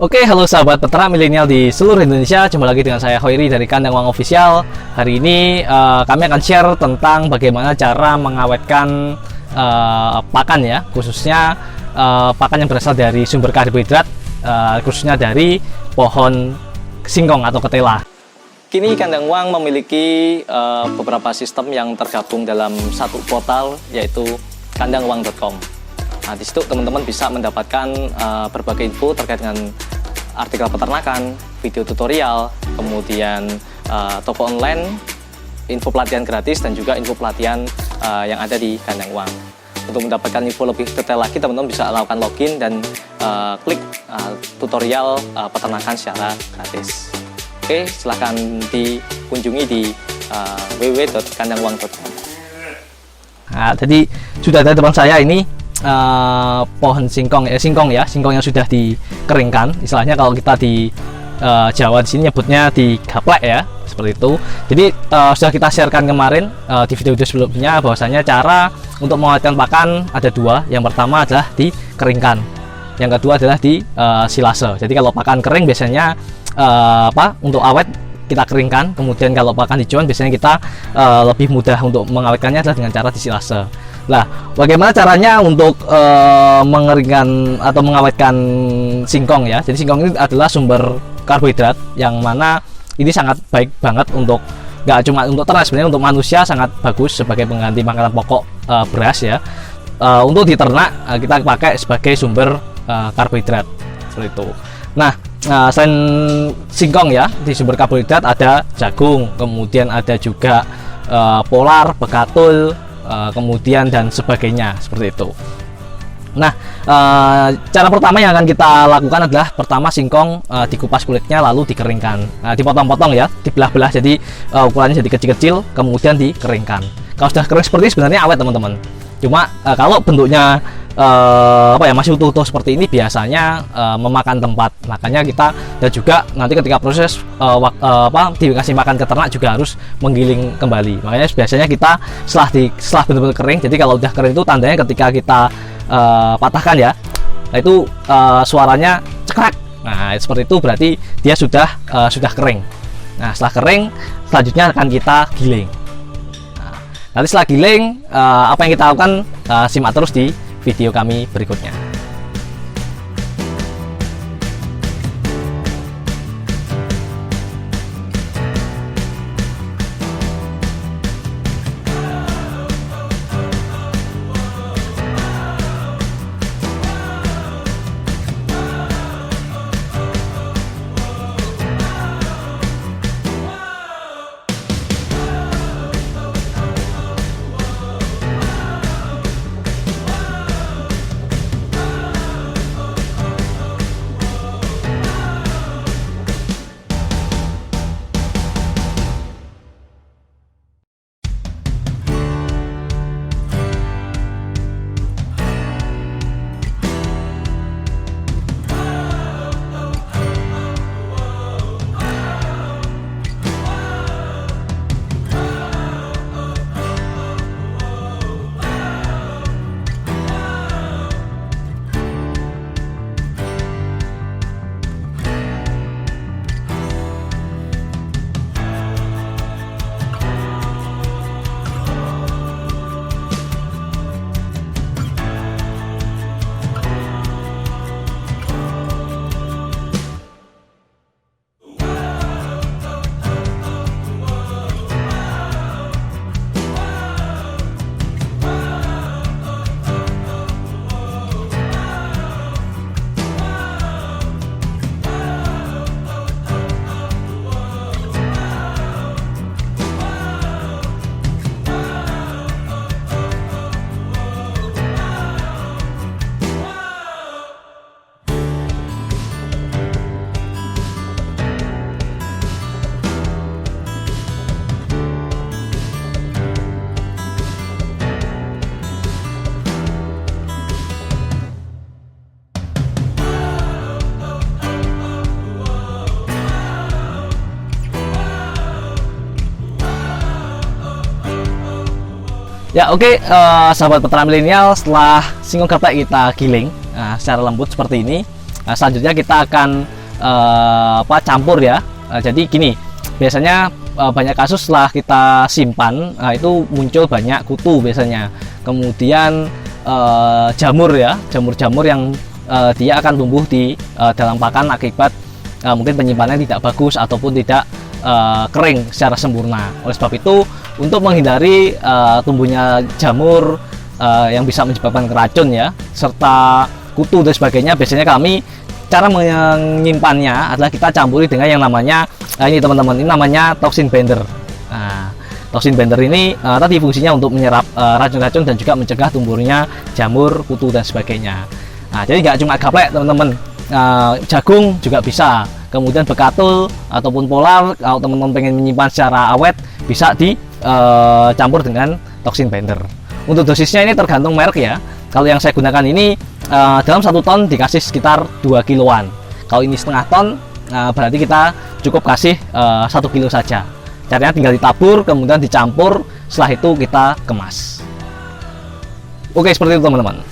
Oke, halo sahabat peternak milenial di seluruh Indonesia. Jumpa lagi dengan saya Hoiri dari Kandang Wang Official. Hari ini kami akan share tentang bagaimana cara mengawetkan pakan ya, khususnya pakan yang berasal dari sumber karbohidrat, khususnya dari pohon singkong atau ketela. Kini Kandang Wang memiliki beberapa sistem yang tergabung dalam satu portal, yaitu kandangwang.com. Nah, di situ teman-teman bisa mendapatkan berbagai info terkait dengan artikel peternakan, video tutorial, kemudian toko online, info pelatihan gratis, dan juga info pelatihan yang ada di Kandang Wang. Untuk mendapatkan info lebih detail lagi, teman-teman bisa lakukan login dan klik tutorial peternakan secara gratis. Oke, silahkan dikunjungi di www.kandangwang.com. Nah, jadi sudah ada depan saya ini pohon singkong ya, singkong yang sudah dikeringkan. Istilahnya kalau kita di Jawa di sini nyebutnya digaplek ya, seperti itu. Jadi sudah kita sharekan kemarin di video-video sebelumnya bahwasanya cara untuk mengawetkan pakan ada dua. Yang pertama adalah dikeringkan, yang kedua adalah di silase. Jadi kalau pakan kering biasanya untuk awet kita keringkan, kemudian kalau pakan hijauan biasanya kita lebih mudah untuk mengawetkannya adalah dengan cara disilase. Nah, bagaimana caranya untuk mengeringkan atau mengawetkan singkong ya? Jadi singkong ini adalah sumber karbohidrat yang mana ini sangat baik banget untuk nggak cuma untuk ternak, sebenarnya untuk manusia sangat bagus sebagai pengganti makanan pokok beras ya. Untuk di ternak kita pakai sebagai sumber karbohidrat seperti itu. Nah, selain singkong ya, di sumber karbohidrat ada jagung, kemudian ada juga polar, bekatul, kemudian dan sebagainya seperti itu. Nah, cara pertama yang akan kita lakukan adalah pertama singkong dikupas kulitnya lalu dikeringkan, dipotong-potong ya, dibelah-belah jadi ukurannya jadi kecil-kecil, kemudian dikeringkan. Kalau sudah kering seperti ini sebenarnya awet teman-teman. Cuma kalau bentuknya masih utuh-utuh seperti ini biasanya memakan tempat. Makanya kita dan juga nanti ketika proses dikasih makan ke ternak juga harus menggiling kembali. Makanya biasanya kita setelah benar-benar kering. Jadi kalau udah kering itu tandanya ketika kita patahkan ya, nah itu suaranya cekrek. Nah seperti itu berarti dia sudah kering. Nah setelah kering selanjutnya akan kita giling. Nah, nanti setelah giling apa yang kita lakukan, simak terus di video kami berikutnya. Ya oke, sahabat peternak milenial, setelah singkong gaplek kita giling secara lembut seperti ini, Nah, selanjutnya kita akan campur ya. Jadi gini, biasanya banyak kasus setelah kita simpan, itu muncul banyak kutu biasanya. Kemudian jamur ya, jamur-jamur yang dia akan tumbuh di dalam pakan akibat mungkin penyimpanannya tidak bagus ataupun tidak kering secara sempurna. Oleh sebab itu, untuk menghindari tumbuhnya jamur yang bisa menyebabkan keracun ya, serta kutu dan sebagainya, biasanya kami cara menyimpannya adalah kita campuri dengan yang namanya ini teman-teman, ini namanya toxin binder. Nah, toxin binder ini tadi fungsinya untuk menyerap racun-racun dan juga mencegah tumbuhnya jamur, kutu dan sebagainya. Nah, jadi nggak cuma gaplek teman-teman, jagung juga bisa, kemudian bekatul ataupun polar, kalau teman-teman pengen menyimpan secara awet bisa dicampur dengan toxin binder. Untuk dosisnya ini tergantung merek ya. Kalau yang saya gunakan ini dalam 1 ton dikasih sekitar 2 kiloan. Kalau ini setengah ton, berarti kita cukup kasih 1 kilo saja. Caranya tinggal ditabur, kemudian dicampur, setelah itu kita kemas. Oke, seperti itu teman-teman.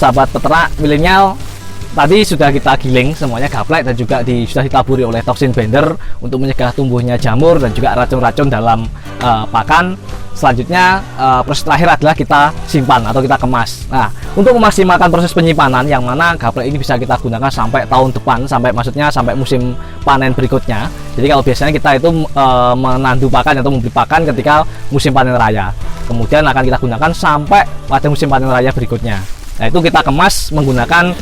Sahabat peternak milenial, tadi sudah kita giling semuanya gaplek dan juga sudah ditaburi oleh toxin binder untuk mencegah tumbuhnya jamur dan juga racun-racun dalam pakan. Selanjutnya proses terakhir adalah kita simpan atau kita kemas. Nah, untuk memaksimalkan proses penyimpanan, yang mana gaplek ini bisa kita gunakan sampai tahun depan, sampai musim panen berikutnya. Jadi kalau biasanya kita itu menandu pakan atau membeli pakan ketika musim panen raya, kemudian akan kita gunakan sampai pada musim panen raya berikutnya. Nah, itu kita kemas menggunakan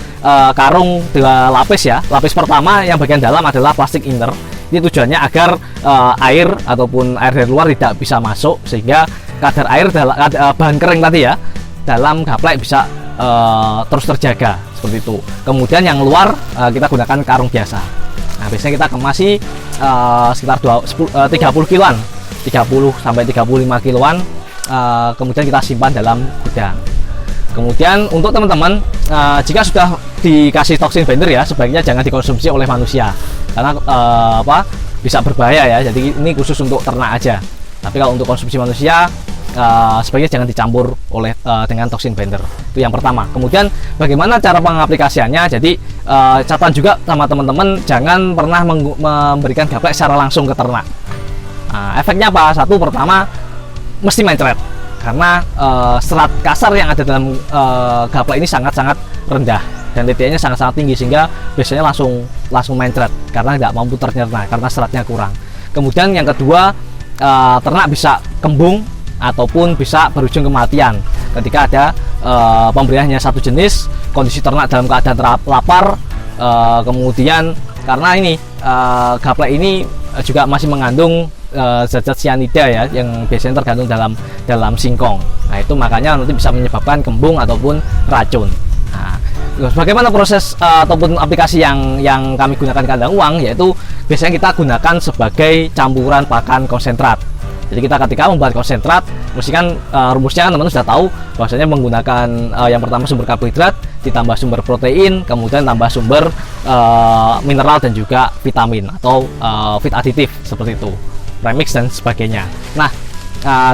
karung 2 lapis ya. Lapis pertama yang bagian dalam adalah plastik inner. Ini tujuannya agar air ataupun air dari luar tidak bisa masuk, sehingga kadar air bahan kering tadi ya dalam gaplek bisa terus terjaga seperti itu. Kemudian yang luar kita gunakan karung biasa. Nah, biasanya kita kemasi sekitar 30 kiloan, 30 sampai 35 kiloan. Kemudian kita simpan dalam gudang. Kemudian untuk teman-teman, jika sudah dikasih toxin binder ya, sebaiknya jangan dikonsumsi oleh manusia karena bisa berbahaya ya. Jadi ini khusus untuk ternak aja. Tapi kalau untuk konsumsi manusia, sebaiknya jangan dicampur dengan toxin binder. Itu yang pertama. Kemudian bagaimana cara pengaplikasiannya? Jadi catatan juga sama teman-teman, jangan pernah memberikan gaplek secara langsung ke ternak. Efeknya apa? Satu, pertama mesti mencret. Karena serat kasar yang ada dalam gaplek ini sangat-sangat rendah dan TTE-nya sangat-sangat tinggi, sehingga biasanya langsung mencret karena tidak mampu ternyerna karena seratnya kurang. Kemudian yang kedua, ternak bisa kembung ataupun bisa berujung kematian ketika ada pemberian hanya satu jenis, kondisi ternak dalam keadaan lapar, kemudian karena ini gaplek ini juga masih mengandung zat-zat cyanida ya, yang biasanya tergantung dalam singkong. Nah, itu makanya nanti bisa menyebabkan kembung ataupun racun. Nah, bagaimana proses ataupun aplikasi yang kami gunakan di kandang uang, yaitu biasanya kita gunakan sebagai campuran pakan konsentrat. Jadi kita ketika membuat konsentrat, mesti kan rumusnya teman-teman sudah tahu bahwasanya menggunakan yang pertama sumber karbohidrat, ditambah sumber protein, kemudian tambah sumber mineral dan juga vitamin atau feed aditif seperti itu, premix dan sebagainya. Nah,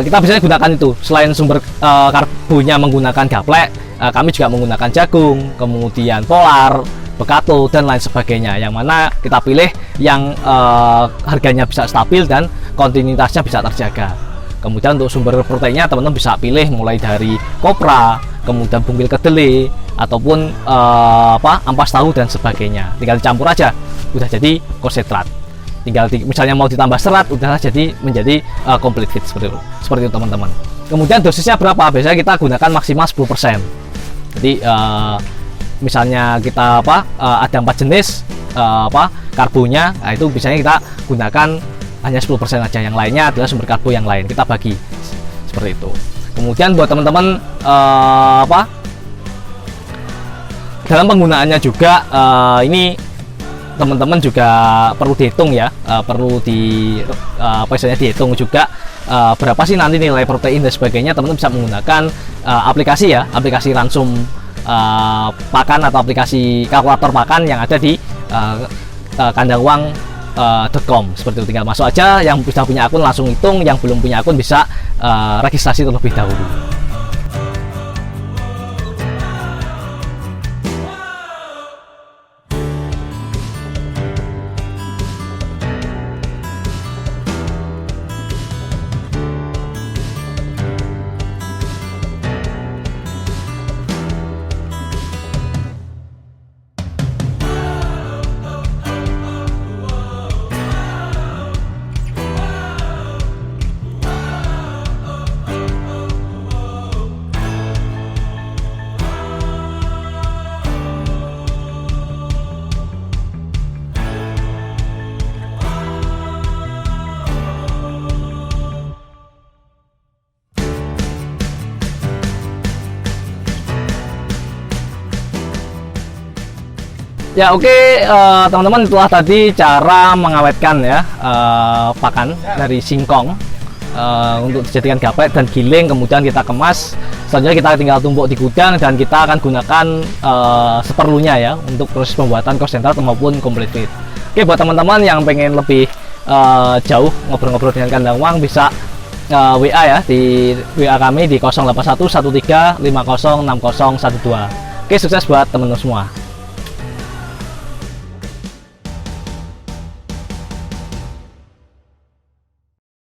kita bisa gunakan itu. Selain sumber karbonya menggunakan gaplek, kami juga menggunakan jagung, kemudian polar, bekatul dan lain sebagainya, yang mana kita pilih yang harganya bisa stabil dan kontinuitasnya bisa terjaga. Kemudian untuk sumber proteinnya teman-teman bisa pilih mulai dari kopra, kemudian bungkil kedelai ataupun ampas tahu dan sebagainya. Tinggal dicampur aja, udah jadi konsentrat. misalnya mau ditambah serat udah jadi menjadi complete feed seperti itu teman-teman. Kemudian dosisnya berapa? Biasanya kita gunakan maksimal 10%. Jadi misalnya kita ada 4 jenis karbonya, nah itu biasanya kita gunakan hanya 10% aja, yang lainnya adalah sumber karbo yang lain, kita bagi seperti itu. Kemudian buat teman-teman dalam penggunaannya juga ini teman-teman juga perlu dihitung ya, perlu dihitung juga berapa sih nanti nilai protein dan sebagainya. Teman-teman bisa menggunakan aplikasi Ransum pakan atau aplikasi kalkulator pakan yang ada di kandangwang.com. Seperti itu, tinggal masuk aja, yang sudah punya akun langsung hitung, yang belum punya akun bisa registrasi terlebih dahulu. Ya oke, teman-teman, itulah tadi cara mengawetkan ya pakan dari singkong untuk dijadikan gaplek dan giling, kemudian kita kemas. Selanjutnya kita tinggal tumbuk di gudang dan kita akan gunakan seperlunya ya untuk proses pembuatan konsentrat maupun complete feed. Oke, buat teman-teman yang pengen lebih jauh ngobrol-ngobrol dengan Kandangwang bisa WA ya, di WA kami di 081 13 50 60 12. Oke, sukses buat teman-teman semua.